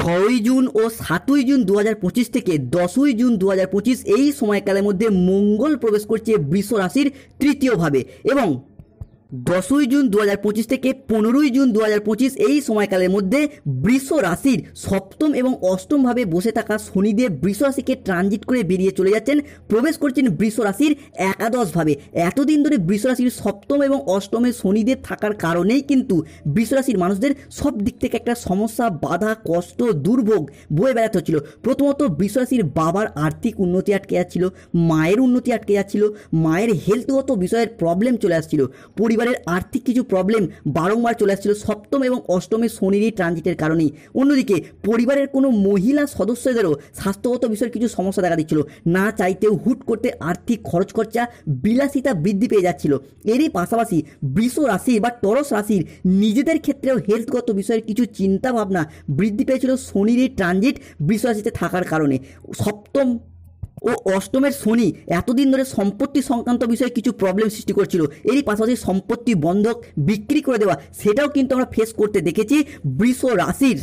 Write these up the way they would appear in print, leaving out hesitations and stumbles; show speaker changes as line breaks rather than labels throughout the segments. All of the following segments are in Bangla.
6 জুন ও 7 জুন 2025 থেকে 10 জুন 2025 এই সময়কালের মধ্যে মঙ্গল প্রবেশ করছে বৃষ রাশির তৃতীয় ভাবে এবং 10 জুন 2025 থেকে 15 জুন 2025 এই সময়কালের মধ্যে বৃষ রাশির সপ্তম এবং অষ্টম ভাবে বসে থাকা শনিদেব বৃষ রাশিকে ট্রানজিট করে বেরিয়ে চলে যাচ্ছেন, প্রবেশ করছেন বৃষ রাশির একাদশ ভাবে। এতদিন ধরে বৃষ রাশির সপ্তম এবং অষ্টমে শনিদেব থাকার কারণেই কিন্তু বৃষ রাশির মানুষদের সব দিক থেকে একটা সমস্যা, বাধা, কষ্ট, দুর্ভোগ বয়ে বেড়াতে হচ্ছিল। প্রথমত বৃষ রাশির বাবার আর্থিক উন্নতি আটকে যাচ্ছিল, মায়ের উন্নতি আটকে যাচ্ছিল, মায়ের হেলথগত বিষয়ের প্রবলেম চলে আসছিল, পরিবারের আর্থিক কিছু প্রবলেম বারংবার চলে আসছিল সপ্তম এবং অষ্টমে শনির এই ট্রানজিটের কারণেই। অন্যদিকে পরিবারের কোনো মহিলা সদস্যদেরও স্বাস্থ্যগত বিষয়ের কিছু সমস্যা দেখা দিচ্ছিল, না চাইতেও হুট করতে আর্থিক খরচ খরচা, বিলাসিতা বৃদ্ধি পেয়ে যাচ্ছিল। এরই পাশাপাশি বৃষ রাশি বা টরস রাশির নিজেদের ক্ষেত্রেও হেলথগত বিষয়ের কিছু চিন্তা ভাবনা বৃদ্ধি পেয়েছিল শনির এই ট্রানজিট বৃষ রাশিতে থাকার কারণে। সপ্তম ও অষ্টমের শনি এতদিন ধরে সম্পত্তি সংক্রান্ত বিষয়ে কিছু প্রবলেম সৃষ্টি করছিল, এরই পাশাপাশি সম্পত্তি বন্ধক বিক্রি করে দেওয়া, সেটাও কিন্তু আমরা ফেস করতে দেখেছি বৃষ রাশির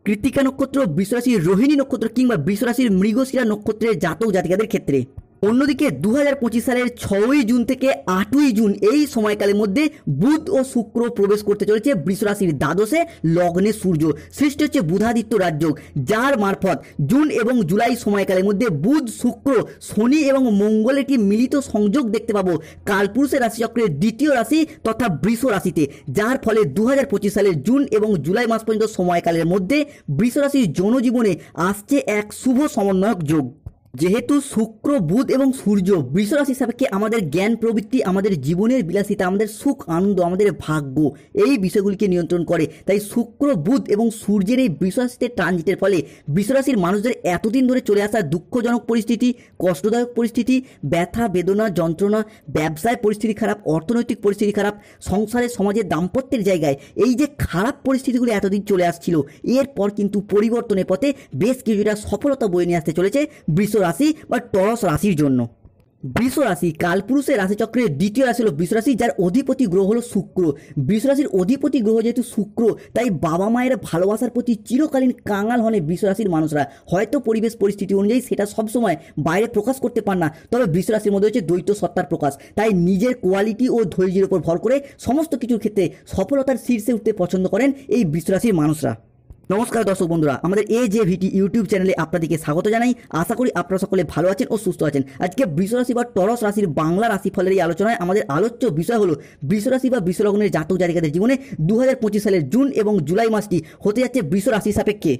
কৃত্তিকা নক্ষত্র, বৃষ রাশির রোহিণী নক্ষত্র কিংবা বৃষ রাশির মৃগশিরা নক্ষত্রের জাতক জাতিকাদের ক্ষেত্রে। অন্যদিকে 2025 সালের 6 জুন থেকে 8 জুন এই সময়কালের মধ্যে বুধ ও শুক্র প্রবেশ করতে চলেছে বৃষ রাশির দ্বাদশে লগ্নে সূর্য। সৃষ্টি হচ্ছে বুধাদিত্য রাজযোগ, যার মারফত জুন এবং জুলাই সময়কালের মধ্যে বুধ, শুক্র, শনি এবং মঙ্গলের একটি মিলিত সংযোগ দেখতে পাবো কালপুরুষের রাশিচক্রের দ্বিতীয় রাশি তথা বৃষ রাশিতে, যার ফলে 2025 সালের জুন এবং জুলাই মাস পর্যন্ত সময়কালের মধ্যে বৃষ রাশির জনজীবনে আসছে এক শুভ সমন্বয়ক যোগ। যেহেতু শুক্র, বুধ এবং সূর্য বৃষ রাশি সাপেক্ষে আমাদের জ্ঞান প্রবৃত্তি, আমাদের জীবনের বিলাসিতা, আমাদের সুখ আনন্দ, আমাদের ভাগ্য, এই বিষয়গুলিকে নিয়ন্ত্রণ করে, তাই শুক্র, বুধ এবং সূর্যের এই বৃষ রাশিতে ট্রানজিটের ফলে বৃষ রাশির মানুষদের এতদিন ধরে চলে আসা দুঃখজনক পরিস্থিতি, কষ্টদায়ক পরিস্থিতি, ব্যথা বেদনা যন্ত্রণা, ব্যবসায় পরিস্থিতি খারাপ, অর্থনৈতিক পরিস্থিতি খারাপ, সংসারে সমাজের দাম্পত্যের জায়গায় এই যে খারাপ পরিস্থিতিগুলি এতদিন চলে আসছিল, এরপর কিন্তু পরিবর্তনের পথে বেশ কিছুটা সফলতা বয়ে নিয়ে আসতে চলেছে বৃষ রাশি বা টরস রাশির জন্য। বৃষ রাশি কালপুরুষের রাশিচক্রের দ্বিতীয় রাশি হলো বৃষ রাশি, যার অধিপতি গ্রহ হলো শুক্র। বৃষ রাশির অধিপতি গ্রহ যেহেতু শুক্র, তাই বাবা মায়ের ভালোবাসার প্রতি চিরকালীন কাঙাল হন বৃষ রাশির মানুষরা। হয়তো পরিবেশ পরিস্থিতি অনুযায়ী সেটা সবসময় বাইরে প্রকাশ করতে পার না, তবে বৃষ রাশির মধ্যে হচ্ছে দ্বৈত সত্তার প্রকাশ। তাই নিজের কোয়ালিটি ও ধৈর্যের উপর ভর করে সমস্ত কিছুর ক্ষেত্রে সফলতার শীর্ষে উঠতে পছন্দ করেন এই বৃষ রাশির মানুষরা। নমস্কার দর্শক বন্ধুরা, আমাদের AJVT ইউটিউব চ্যানেলে আপনাদেরকে স্বাগত জানাই। আশা করি আপনারা সকলে ভালো আছেন ও সুস্থ আছেন। আজকে বৃষ রাশি বা টরস রাশির বাংলা রাশিফলের এই আলোচনায় আমাদের আলোচ্য বিষয় হলো বৃষ রাশি বা বৃষ লগ্নের জাতক জাতিকাদের জীবনে 2025 সালের জুন এবং জুলাই মাসটি হতে যাচ্ছে বৃষ রাশি সাপেক্ষে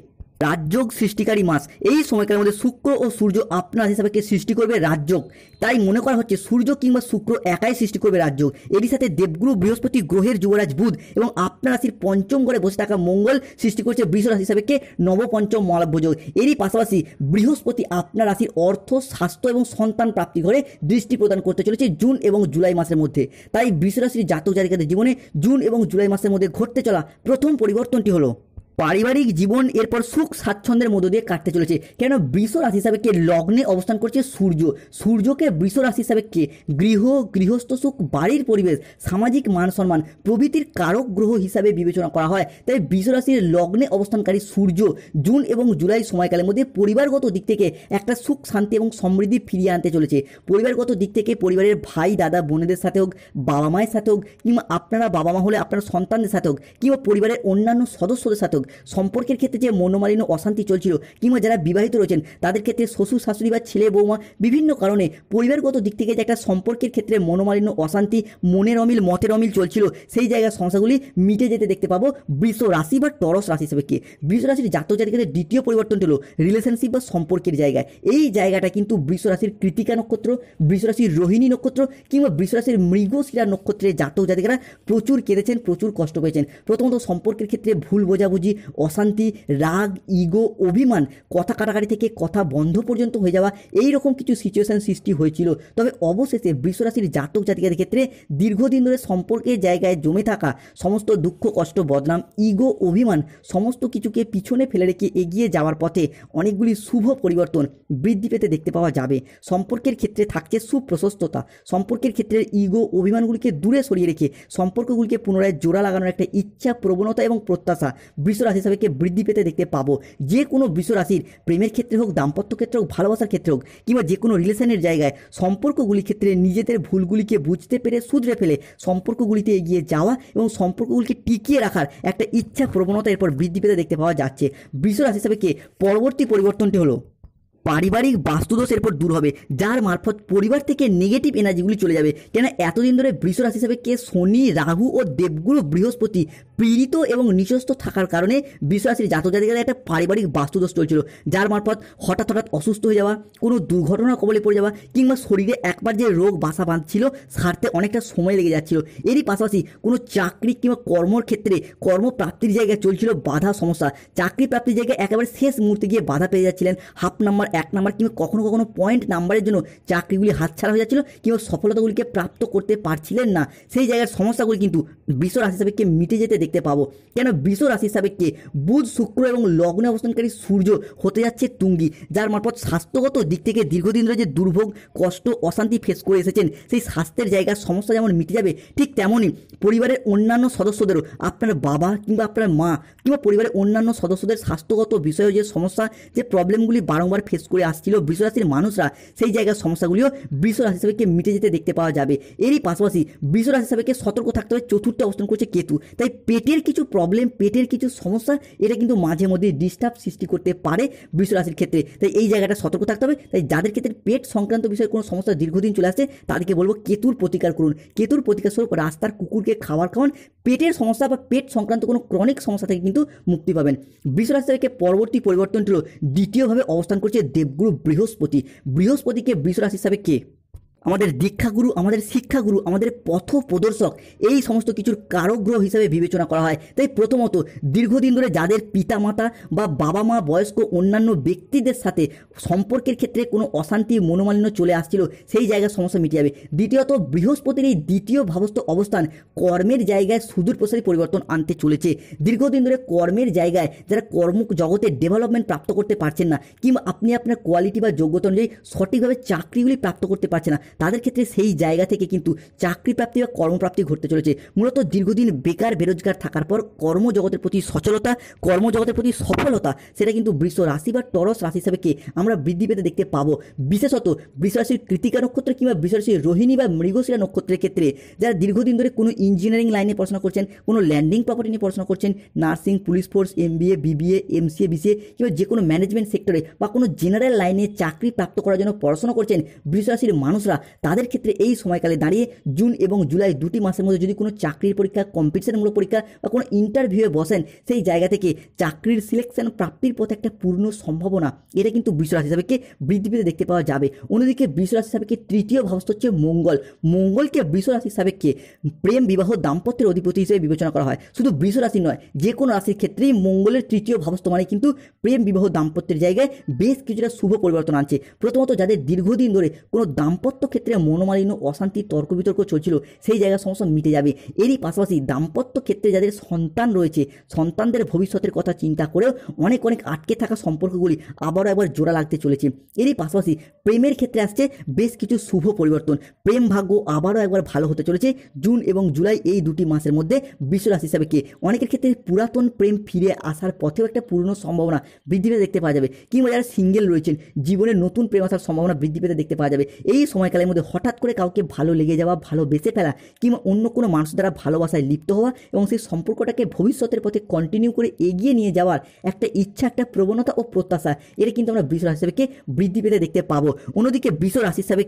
রাজযোগ সৃষ্টিকারী মাস। এই সময়কালের মধ্যে শুক্র ও সূর্য আপনার রাশি সাপেক্ষে সৃষ্টি করবে রাজযোগ। তাই মনে করা হচ্ছে সূর্য কিংবা শুক্র একাই সৃষ্টি করবে রাজযোগ। এরই সাথে দেবগুরু বৃহস্পতি, গ্রহের যুবরাজ বুধ এবং আপনার রাশির পঞ্চম ঘরে বসে থাকা মঙ্গল সৃষ্টি করছে বৃষ রাশি সাপেক্ষে নবপঞ্চম মহালভ্য যোগ। এরই পাশাপাশি বৃহস্পতি আপনার রাশির অর্থ, স্বাস্থ্য এবং সন্তান প্রাপ্তি ঘরে দৃষ্টি প্রদান করতে চলেছে জুন এবং জুলাই মাসের মধ্যে। তাই বৃষ রাশির জাতক জাতিকাদের জীবনে জুন এবং জুলাই মাসের মধ্যে ঘটতে চলা প্রথম পরিবর্তনটি হলো পারিবারিক জীবন এরপর সুখ স্বাচ্ছন্দ্যের মধ্য দিয়ে কাটতে চলেছে। কেন বৃষ রাশি সাপেক্ষে লগ্নে অবস্থান করছে সূর্য। সূর্যকে বৃষ রাশি সাপেক্ষে গৃহ, গৃহস্থ সুখ, বাড়ির পরিবেশ, সামাজিক মান সম্মান প্রভৃতির কারক গ্রহ হিসাবে বিবেচনা করা হয়। তাই বৃষ রাশির লগ্নে অবস্থানকারী সূর্য জুন এবং জুলাই সময়কালের মধ্যে পরিবারগত দিক থেকে একটা সুখ শান্তি এবং সমৃদ্ধি ফিরিয়ে আনতে চলেছে। পরিবারগত দিক থেকে পরিবারের ভাই দাদা বোনেদের সাথে হোক, বাবা মায়ের সাথে হোক, কিংবা আপনারা বাবা মা হলে আপনার সন্তানদের সাথে হোক, কিংবা পরিবারের অন্যান্য সদস্যদের সাথে হোক, সম্পর্কের ক্ষেত্রে যে মনোমালিন্য অশান্তি চলছিল, কিংবা যারা বিবাহিত রয়েছেন তাদের ক্ষেত্রে শ্বশুর শাশুড়ি বা ছেলে বৌমা বিভিন্ন কারণে পরিবারগত দিক থেকে যে একটা সম্পর্কের ক্ষেত্রে মনোমালিন্য অশান্তি, মনের অমিল মতের অমিল চলছিল, সেই জায়গার সমস্যাগুলি মিটে যেতে দেখতে পাবো বৃষ রাশি বা টরস রাশি সাপেক্ষে। বৃষ রাশির জাতক জাতিকাদের দ্বিতীয় পরিবর্তনটি হলো রিলেশনশিপ বা সম্পর্কের জায়গায়। এই জায়গাটা কিন্তু বৃষ রাশির কৃত্তিকা নক্ষত্র, বৃষ রাশির রোহিণী নক্ষত্র কিংবা বৃষ রাশির মৃগশিরা নক্ষত্রের জাতক জাতিকারা প্রচুর কেঁদেছেন, প্রচুর কষ্ট পেয়েছেন। প্রথমত সম্পর্কের ক্ষেত্রে ভুল বোঝাবুঝি, অশান্তি, রাগ, ইগো, অভিমান, কথা কাটাকাটি থেকে কথা বন্ধ পর্যন্ত হয়ে যাওয়া, এই রকম কিছু সিচুয়েশন সৃষ্টি হয়েছিল। তবে অবশেষে বৃষ রাশির জাতক জাতিকাদের ক্ষেত্রে দীর্ঘদিন ধরে সম্পর্কের জায়গায় জমে থাকা সমস্ত দুঃখ কষ্ট বদনাম, ইগো, অভিমান সমস্ত কিছুকে পিছনে ফেলে রেখে এগিয়ে যাওয়ার পথে অনেকগুলি শুভ পরিবর্তন বৃদ্ধি পেতে দেখতে পাওয়া যাবে। সম্পর্কের ক্ষেত্রে থাকছে সুপ্রশস্ততা। সম্পর্কের ক্ষেত্রে ইগো অভিমানগুলিকে দূরে সরিয়ে রেখে সম্পর্কগুলিকে পুনরায় জোড়া লাগানোর একটা ইচ্ছা, প্রবণতা এবং প্রত্যাশা বৃষ রাশি সাপেক্ষে বৃদ্ধি পেতে দেখতে পাবো। যে কোনো বৃষ রাশির প্রেমের ক্ষেত্রে হোক, দাম্পত্য ক্ষেত্রে হোক, ভালোবাসার ক্ষেত্রে হোক, কিংবা যে কোনো রিলেশনের জায়গায় সম্পর্কগুলির ক্ষেত্রে নিজেদের ভুলগুলিকে বুঝতে পেরে শুধরে ফেলে সম্পর্কগুলিতে এগিয়ে যাওয়া এবং সম্পর্কগুলিকে টিকিয়ে রাখার একটা ইচ্ছা প্রবণতা এরপর বৃদ্ধি পেতে দেখতে পাওয়া যাচ্ছে। বৃষ রাশি সাপেক্ষে পরবর্তী পরিবর্তনটি হলো পারিবারিক বাস্তুদোষ এরপর দূর হবে, যার মারফত পরিবার থেকে নেগেটিভ এনার্জিগুলি চলে যাবে। কেন এতদিন ধরে বৃষ রাশি হিসাবে কে শনি, রাহু ও দেবগুরু বৃহস্পতি পীড়িত এবং নিচস্থ থাকার কারণে বৃষ রাশির জাতক জাতিকাদের একটা পারিবারিক বাস্তুদোষ চলছিল, যার মারফত হঠাৎ হঠাৎ অসুস্থ হয়ে যাওয়া, কোনো দুর্ঘটনার কবলে পড়ে যাওয়া, কিংবা শরীরে একবার যে রোগ বাসা বাঁধছিল সারতে অনেকটা সময় লেগে যাচ্ছিল। এরই পাশাপাশি কোনো চাকরি কিংবা কর্মর ক্ষেত্রে কর্মপ্রাপ্তির জায়গায় চলছিল বাধা সমস্যা। চাকরি প্রাপ্তির জায়গায় একেবারে শেষ মুহূর্তে গিয়ে বাধা পেয়ে যাচ্ছিলেন, হাফ নাম্বার, 1 নাম্বার কিংবা কখনো কখনো পয়েন্ট নাম্বারের জন্য চাকরিগুলি হাতছাড়া হয়ে যাচ্ছিল কিংবা সফলতাগুলিকে প্রাপ্ত করতে পারছিলেন না। সেই জায়গার সমস্যাগুলি কিন্তু বৃষ রাশি সাপেক্ষে মিটে যেতে দেখতে পাবো। কেন বৃষ রাশি সাপেক্ষে বুধ, শুক্র এবং লগ্নে অবস্থানকারী সূর্য হতে যাচ্ছে তুঙ্গি, যার মারফত স্বাস্থ্যগত দিক থেকে দীর্ঘদিন ধরে যে দুর্ভোগ, কষ্ট, অশান্তি ফেস করে এসেছেন সেই স্বাস্থ্যের জায়গার সমস্যা যেমন মিটে যাবে, ঠিক তেমনই পরিবারের অন্যান্য সদস্যদেরও, আপনার বাবা কিংবা আপনার মা কিংবা পরিবারের অন্যান্য সদস্যদের স্বাস্থ্যগত বিষয়ে যে সমস্যা, যে প্রবলেমগুলি বারংবার ফেস করে আসছিল বৃষ রাশির মানুষরা, সেই জায়গার সমস্যাগুলিও বৃষ রাশি সাপেক্ষে মিটে যেতে দেখতে পাওয়া যাবে। এরই পাশাপাশি বৃষ রাশি সাপেক্ষে সতর্ক থাকতে হবে, চতুর্থে অবস্থান করছে কেতু, তাই পেটের কিছু প্রবলেম, পেটের কিছু সমস্যা এটা কিন্তু মাঝে মধ্যে ডিস্টার্ব সৃষ্টি করতে পারে বৃষ রাশির ক্ষেত্রে, তাই এই জায়গাটা সতর্ক থাকতে হবে। তাই যাদের ক্ষেত্রে পেট সংক্রান্ত বিষয়ে কোনো সমস্যা দীর্ঘদিন চলে আসছে তাদেরকে বলবো কেতুর প্রতিকার করুন। কেতুর প্রতিকার স্বরূপ রাস্তার কুকুরকে খাবার খাওয়ান, পেটের সমস্যা বা পেট সংক্রান্ত কোনো ক্রনিক সমস্যা থেকে কিন্তু মুক্তি পাবেন। বৃষ রাশি থেকে পরবর্তী পরিবর্তনটি হলো দ্বিতীয়ভাবে অবস্থান করছে দেবগুরু বৃহস্পতি। বৃহস্পতিকে বৃষ রাশি হিসাবে কে আমাদের দীক্ষাগুরু, আমাদের শিক্ষাগুরু, আমাদের পথ প্রদর্শক, এই সমস্ত কিছুর কারগ্রহ হিসাবে বিবেচনা করা হয়। তাই প্রথমত দীর্ঘদিন ধরে যাদের পিতা মাতা বা বাবা মা, বয়স্ক অন্যান্য ব্যক্তিদের সাথে সম্পর্কের ক্ষেত্রে কোনো অশান্তি, মনোমালিন্য চলে আসছিল, সেই জায়গার সমস্যা মিটে যাবে। দ্বিতীয়ত বৃহস্পতির এই দ্বিতীয় ভাবস্থ অবস্থান কর্মের জায়গায় সুদূর প্রসারী পরিবর্তন আনতে চলেছে। দীর্ঘদিন ধরে কর্মের জায়গায় যারা কর্ম জগতে ডেভেলপমেন্ট প্রাপ্ত করতে পারছেন না, কিংবা আপনি আপনার কোয়ালিটি বা যোগ্যতা অনুযায়ী সঠিকভাবে চাকরিগুলি প্রাপ্ত করতে পারছেন না, তাদের ক্ষেত্রে সেই জায়গা থেকে কিন্তু চাকরি প্রাপ্তি বা কর্মপ্রাপ্তি ঘটতে চলেছে। মূলত দীর্ঘদিন বেকার বেরোজগার থাকার পর কর্মজগতের প্রতি সচলতা, কর্মজগতের প্রতি সফলতা, সেটা কিন্তু বৃষ রাশি বা টরস রাশি হিসাবে আমরা বৃদ্ধি পেতে দেখতে পাবো। বিশেষত বৃষ রাশির কৃতিকা নক্ষত্র কিংবা বৃষ রাশির রোহিণী বা মৃগশিরা নক্ষত্রের ক্ষেত্রে যারা দীর্ঘদিন ধরে কোনো ইঞ্জিনিয়ারিং লাইনে পড়াশোনা করছেন, কোনো ল্যান্ডিং প্রপার্টি নিয়ে পড়াশোনা করছেন, nursing, police force, MBA, BBA, MCA, BCA কিংবা যে কোনো ম্যানেজমেন্ট সেক্টরে বা কোনো জেনারেল লাইনে চাকরি প্রাপ্ত করার জন্য পড়াশোনা করছেন বৃষ রাশির মানুষরা, তাদের ক্ষেত্রে এই সময়কালে দাঁড়িয়ে জুন এবং জুলাই দুটি মাসের মধ্যে যদি কোনো চাকরির পরীক্ষা, কম্পিটিশনমূলক পরীক্ষা বা কোনো ইন্টারভিউয়ে বসেন, সেই জায়গা থেকে চাকরির সিলেকশন প্রাপ্তির পথে একটা পূর্ণ সম্ভাবনা এটা কিন্তু বৃষ রাশি হিসাবে বৃদ্ধি পেতে দেখতে পাওয়া যাবে। অন্যদিকে বৃষ রাশি হিসাবে তৃতীয় ভাবস্থ হচ্ছে মঙ্গল। মঙ্গলকে বৃষ রাশি হিসাবে প্রেম, বিবাহ, দাম্পত্যের অধিপতি হিসেবে বিবেচনা করা হয়। শুধু বৃষ রাশি নয়, যে কোনো রাশির ক্ষেত্রেই মঙ্গলের তৃতীয় ভাবস্থ মানে কিন্তু প্রেম, বিবাহ, দাম্পত্যের জায়গায় বেশ কিছুটা শুভ পরিবর্তন আনছে। প্রথমত যাদের দীর্ঘদিন ধরে কোনো দাম্পত্য ক্ষেত্রে মনোমালিন্য, অশান্তি, তর্ক বিতর্ক চলছিল, সেই জায়গার সমস্যা মিটে যাবে। এরই পাশাপাশি দাম্পত্য ক্ষেত্রে যাদের সন্তান রয়েছে, সন্তানদের ভবিষ্যতের কথা চিন্তা করেও অনেক আটকে থাকা সম্পর্কগুলি আবারও একবার জোড়া লাগতে চলেছে। এরই পাশাপাশি প্রেমের ক্ষেত্রে আসছে বেশ কিছু শুভ পরিবর্তন। প্রেম ভাগ্য আবারও একবার ভালো হতে চলেছে জুন এবং জুলাই এই দুটি মাসের মধ্যে বৃষ রাশি হিসাবে অনেকের ক্ষেত্রে পুরাতন প্রেম ফিরে আসার পথেও একটা পূর্ণ সম্ভাবনা বৃদ্ধি পেতে দেখতে পাওয়া যাবে। কিংবা যারা সিঙ্গেল রয়েছেন, জীবনে নতুন প্রেম আসার সম্ভাবনা বৃদ্ধি পেতে দেখতে পাওয়া যাবে। এই সময়কালের মধ্যে হঠাৎ করে কাউকে ভালো লেগে যাওয়া, ভালোবেসে ফেলা কিংবা অন্য কোনো মানুষ দ্বারা ভালোবাসায় লিপ্ত হওয়া এবং সেই সম্পর্কটাকে ভবিষ্যতের পথে কন্টিনিউ করে এগিয়ে নিয়ে যাওয়ার একটা ইচ্ছা, একটা প্রবণতা ও প্রত্যাশা, এটা কিন্তু আমরা বৃষ রাশি হিসাবে বৃদ্ধি পেতে দেখতে পাবো। অন্যদিকে বৃষ রাশি হিসাবে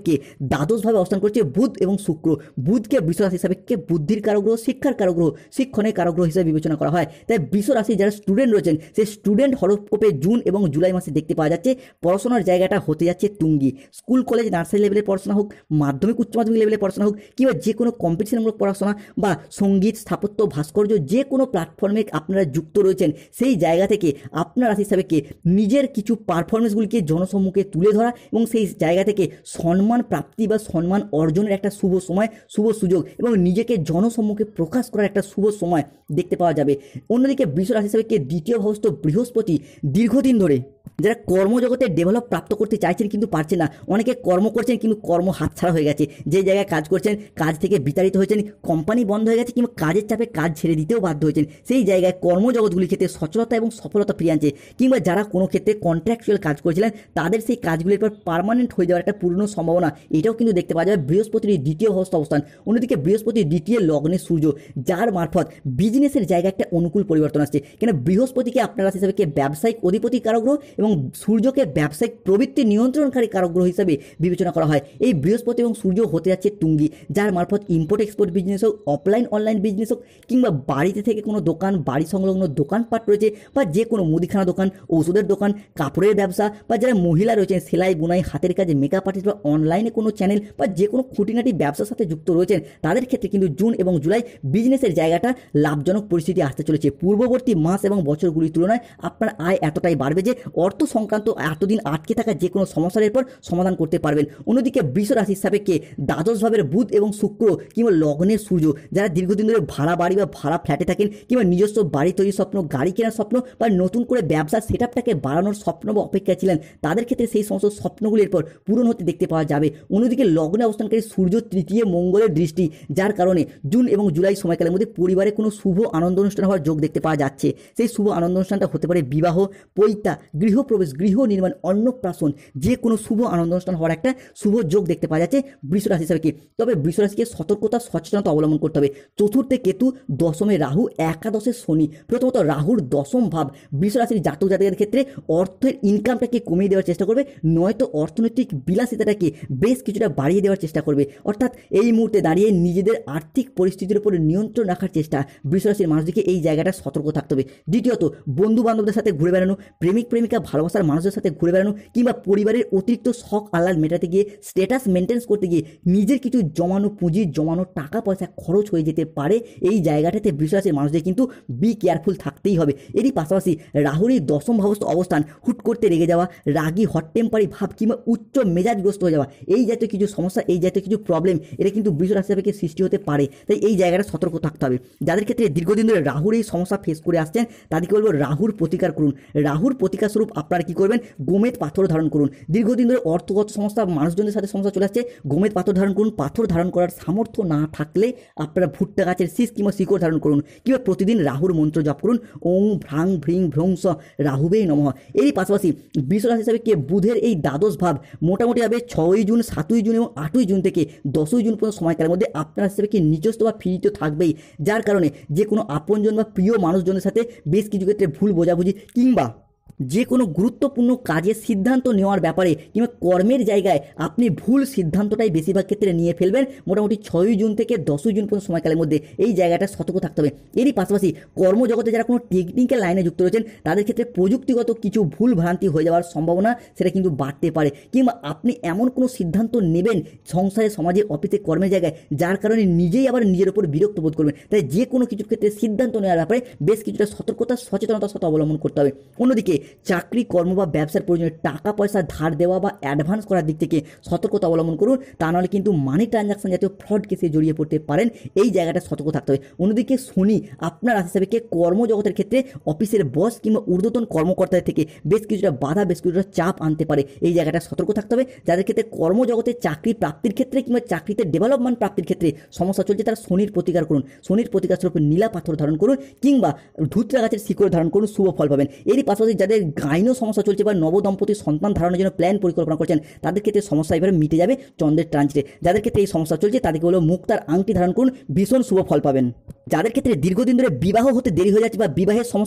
দ্বাদশভাবে অবস্থান করছে বুধ এবং শুক্র। বুধকে বৃষ রাশি হিসাবে বুদ্ধির কারগ্রহ, শিক্ষার কারগ্রহ, শিক্ষণের কারগ্রহ হিসাবে বিবেচনা করা হয়। তাই বৃষ রাশি যারা স্টুডেন্ট রয়েছেন, সেই স্টুডেন্ট হরস্কোপে জুন এবং জুলাই মাসে দেখতে পাওয়া যাচ্ছে পড়াশোনার জায়গাটা হতে যাচ্ছে তুঙ্গি। স্কুল, কলেজ, নার্সারি লেভেলের পড়াশোনা হোক, মাধ্যমিক, উচ্চ মাধ্যমিক লেভেলের পড়াশোনা হোক, কিংবা যে কোনো কম্পিটিশনমূলক পড়াশোনা বা সঙ্গীত, স্থাপত্য, ভাস্কর্য, যে কোনো প্ল্যাটফর্মে আপনারা যুক্ত রয়েছেন, সেই জায়গা থেকে আপনার রাশি হিসাবে নিজের কিছু পারফরমেন্সগুলিকে জনসম্মুখে তুলে ধরা এবং সেই জায়গা থেকে সম্মান প্রাপ্তি বা সম্মান অর্জনের একটা শুভ সময়, শুভ সুযোগ এবং নিজেকে জনসম্মুখে প্রকাশ করার একটা শুভ সময় দেখতে পাওয়া যাবে। অন্যদিকে বৃষ রাশি হিসাবে দ্বিতীয় ভাবস্থ বৃহস্পতি দীর্ঘদিন ধরে যারা কর্মজগতে ডেভেলপ প্রাপ্ত করতে চাইছেন কিন্তু পারছেন না, অনেকে কর্ম করছেন কিন্তু কর্ম হাতছাড়া হয়ে গেছে, যে জায়গায় কাজ করছেন কাজ থেকে বিতাড়িত হয়েছেন, কোম্পানি বন্ধ হয়ে গেছে কিংবা কাজের চাপে কাজ ছেড়ে দিতেও বাধ্য হয়েছেন, সেই জায়গায় কর্মজগৎগুলির ক্ষেত্রে সচলতা এবং সফলতা ফিরিয়ে আনছে। কিংবা যারা কোনো ক্ষেত্রে কন্ট্রাকচুয়াল কাজ করেছিলেন তাদের সেই কাজগুলির পর পার্মানেন্ট হয়ে যাওয়ার একটা পূর্ণ সম্ভাবনা, এটাও কিন্তু দেখতে পাওয়া যাবে বৃহস্পতির দ্বিতীয় হস্ত অবস্থান। অন্যদিকে বৃহস্পতির দ্বিতীয় লগ্নে সূর্য, যার মারফত বিজনেসের জায়গায় একটা অনুকূল পরিবর্তন আসছে। কেন বৃহস্পতিকে আপনার রাশি হিসাবে ব্যবসায়িক অধিপতি কারক গ্রহ এবং সূর্যকে ব্যবসায়িক প্রবৃত্তি নিয়ন্ত্রণকারী কারক গ্রহ হিসাবে বিবেচনা করা হয়। এই বৃহস্পতি এবং সূর্য হতে যাচ্ছে টুঙ্গি, যার মারফত ইম্পোর্ট এক্সপোর্ট বিজনেস হোক, অফলাইন অনলাইন বিজনেস হোক, কিংবা বাড়িতে থেকে কোনো দোকান, বাড়ি সংলগ্ন দোকানপাট রয়েছে, বা যে কোনো মুদিখানা দোকান, ওষুধের দোকান, কাপড়ের ব্যবসা, বা যারা মহিলা রয়েছেন সেলাই বুনাই, হাতের কাজে, মেকআপ আর্টিস্ট, বা অনলাইনে কোনো চ্যানেল, বা যে কোনো খুঁটিনাটি ব্যবসার সাথে যুক্ত রয়েছেন, তাদের ক্ষেত্রে কিন্তু জুন এবং জুলাই বিজনেসের জায়গাটা লাভজনক পরিস্থিতি আসতে চলেছে। পূর্ববর্তী মাস এবং বছরগুলির তুলনায় আপনার আয় এতটাই বাড়বে যে অর্থ সংক্রান্ত এতদিন আটকে থাকা যে কোনো সমস্যার এরপর সমাধান করতে পারবেন। অন্যদিকে বৃষ রাশির সাপেক্ষে দ্বাদশ ভাবের বুধ এবং শুক্র কিংবা লগ্নের সূর্য, যারা দীর্ঘদিন ধরে ভাড়া বাড়ি বা ভাড়া ফ্ল্যাটে থাকেন, কিংবা নিজস্ব বাড়ি তৈরির স্বপ্ন, গাড়ি কেনার স্বপ্ন, বা নতুন করে ব্যবসার সেটআপটাকে বাড়ানোর স্বপ্ন বা অপেক্ষায় ছিলেন, তাদের ক্ষেত্রে সেই সমস্ত স্বপ্নগুলির পর পূরণ হতে দেখতে পাওয়া যাবে। অন্যদিকে লগ্নে অবস্থানকারী সূর্য তৃতীয় মঙ্গলের দৃষ্টি, যার কারণে জুন এবং জুলাই সময়কালের মধ্যে পরিবারে কোনো শুভ আনন্দ অনুষ্ঠান হওয়ার যোগ দেখতে পাওয়া যাচ্ছে। সেই শুভ আনন্দ অনুষ্ঠানটা হতে পারে বিবাহ, পৈতা, গৃহপ্রবেশ, গৃহ নির্মাণ, অন্নপ্রাশন, যে কোনো শুভ আনন্দ অনুষ্ঠান হওয়ার একটা শুভ যোগ দেখতে পাওয়া যাচ্ছে বৃষ রাশি হিসাবে। তবে বৃষ রাশিকে সতর্কতা সচেতনতা অবলম্বন করতে হবে। চতুর্থে কেতু, দশমে রাহু, একাদশে শনি। প্রথমত রাহুর দশম ভাব বৃষ রাশির জাতক জাতিকের ক্ষেত্রে অর্থের ইনকামটাকে কমিয়ে দেওয়ার চেষ্টা করবে, নয়তো অর্থনৈতিক বিলাসিতাটাকে বেশ কিছুটা বাড়িয়ে দেওয়ার চেষ্টা করবে। অর্থাৎ এই মুহূর্তে দাঁড়িয়ে নিজেদের আর্থিক পরিস্থিতির উপরে নিয়ন্ত্রণ রাখার চেষ্টা বৃষ রাশির মানুষদেরকে এই জায়গাটা সতর্ক থাকতে হবে। দ্বিতীয়ত বন্ধু বান্ধবদের সাথে ঘুরে বেড়ানো, প্রেমিক প্রেমিকা ভালোবাসার মানুষদের সাথে ঘুরে বেড়ানো, কিংবা পরিবারের অতিরিক্ত শখ আহ্লাদ মেটাতে গিয়ে, স্ট্যাটাস মেনটেন্স করতে গিয়ে নিজের কিছু জমানো পুঁজি, জমানো টাকা পয়সা খরচ হয়ে যেতে পারে। এই জায়গাটাতে বৃষ রাশির মানুষদের কিন্তু বি কেয়ারফুল থাকতেই হবে। এরই পাশাপাশি রাহুর এই দশম ভাবস্থ অবস্থান হুট করতে রেগে যাওয়া, রাগী হট টেম্পারি ভাব, কিংবা উচ্চ মেজাজগ্রস্ত হয়ে যাওয়া, এই জাতীয় কিছু সমস্যা, এই জাতীয় কিছু প্রবলেম, এটা কিন্তু বৃষ রাশি থেকে সৃষ্টি হতে পারে। তাই এই জায়গাটা সতর্ক থাকতে হবে। যাদের ক্ষেত্রে দীর্ঘদিন ধরে রাহুর এই সমস্যা ফেস করে আসছেন, তাদেরকে বলবো রাহুর প্রতিকার করুন। রাহুর প্রতিকার স্বরূপ আপনারা কি করবেন? গোমেদ পাথর ধারণ করুন। দীর্ঘদিন ধরে অর্থগত সমস্যা, মানুষজনের সাথে সমস্যা চলে আসছে, গোমেদ পাথর ধারণ করুন। পাথর ধারণ করার সামর্থ্য না থাকলে আপনারা ভুট্টা গাছের শীষ কিংবা শিকড় ধারণ করুন, কিংবা প্রতিদিন রাহুর মন্ত্র জপ করুন, ওং ভ্রাং ভ্রিং ভ্রংস রাহুবেই নমঃ। এরই পাশাপাশি বৃষ রাশি হিসাবে কে বুধের এই দ্বাদশ ভাব মোটামুটিভাবে 6ই জুন, 7ই জুন এবং 8ই জুন থেকে 10ই জুন পর্যন্ত সময়কালের মধ্যে আপনার হিসেবে কি নিজস্ব বা ফ্রিতে থাকবেই, যার কারণে যে কোনো আপনজন বা প্রিয় মানুষজনের সাথে বেশ কিছু ক্ষেত্রে ভুল বোঝাবুঝি, কিংবা যে কোনো গুরুত্বপূর্ণ কাজের সিদ্ধান্ত নেওয়ার ব্যাপারে কিংবা কর্মের জায়গায় আপনি ভুল সিদ্ধান্তটাই বেশিরভাগ ক্ষেত্রে নিয়ে ফেলবেন মোটামুটি 6ই জুন থেকে 10ই জুন পর্যন্ত সময়কালের মধ্যে। এই জায়গাটা সতর্ক থাকতে হবে। এরই পাশাপাশি কর্মজগতে যারা কোনো টেকনিক্যাল লাইনে যুক্ত রয়েছেন, তাদের ক্ষেত্রে প্রযুক্তিগত কিছু ভুল ভ্রান্তি হয়ে যাওয়ার সম্ভাবনা সেটা কিন্তু বাড়তে পারে, কিংবা আপনি এমন কোনো সিদ্ধান্ত নেবেন সংসারে, সমাজে, অফিসে, কর্মের জায়গায়, যার কারণে নিজেই আবার নিজের উপর বিরক্ত বোধ করবেন। তাই যে কোনো কিছুর ক্ষেত্রে সিদ্ধান্ত নেওয়ার ব্যাপারে বেশ কিছুটা সতর্কতা সচেতনতার সাথে অবলম্বন করতে হবে। অন্যদিকে চাকরি, কর্ম বা ব্যবসার প্রয়োজনে টাকা পয়সা ধার দেওয়া বা অ্যাডভান্স করার দিক থেকে সতর্কতা অবলম্বন করুন, তা নাহলে কিন্তু মানি ট্রানজাকশন জাতীয় ফ্রড কেসে জড়িয়ে পড়তে পারেন। এই জায়গাটা সতর্ক থাকতে হবে। অন্যদিকে শনি আপনার রাশি হিসাবে কর্মজগতের ক্ষেত্রে অফিসের বস কিংবা ঊর্ধ্বতন কর্মকর্তাদের থেকে বেশ কিছুটা বাধা, বেশ কিছুটা চাপ আনতে পারে। এই জায়গাটা সতর্ক থাকতে হবে। যাদের ক্ষেত্রে কর্মজগতে চাকরি প্রাপ্তির ক্ষেত্রে কিংবা চাকরিতে ডেভেলপমেন্ট প্রাপ্তির ক্ষেত্রে সমস্যা চলছে, তারা শনির প্রতিকার করুন। শনির প্রতিকার স্বরূপ নীলা পাথর ধারণ করুন, কিংবা ধুতরা গাছের শিকড় ধারণ করুন, শুভ ফল পাবেন। এরই পাশাপাশি যাদের গাইনো সমস্যা চলছে বা নবদম্পতি সন্তান ধারণের জন্য প্ল্যান পরিকল্পনা করছেন, তাদের ক্ষেত্রে সমস্যা এবারে মিটে যাবে চন্দ্রের ট্রানজিটে। যাদের ক্ষেত্রে এই সমস্যা চলছে তাদেরকে হলো মুক্তার আংটি ধারণ করুন, ভীষণ শুভ ফল পাবেন। যাদের ক্ষেত্রে দীর্ঘদিন ধরে বিবাহ হতে দেরি হয়ে যাচ্ছে বা বিবাহের সমস্যা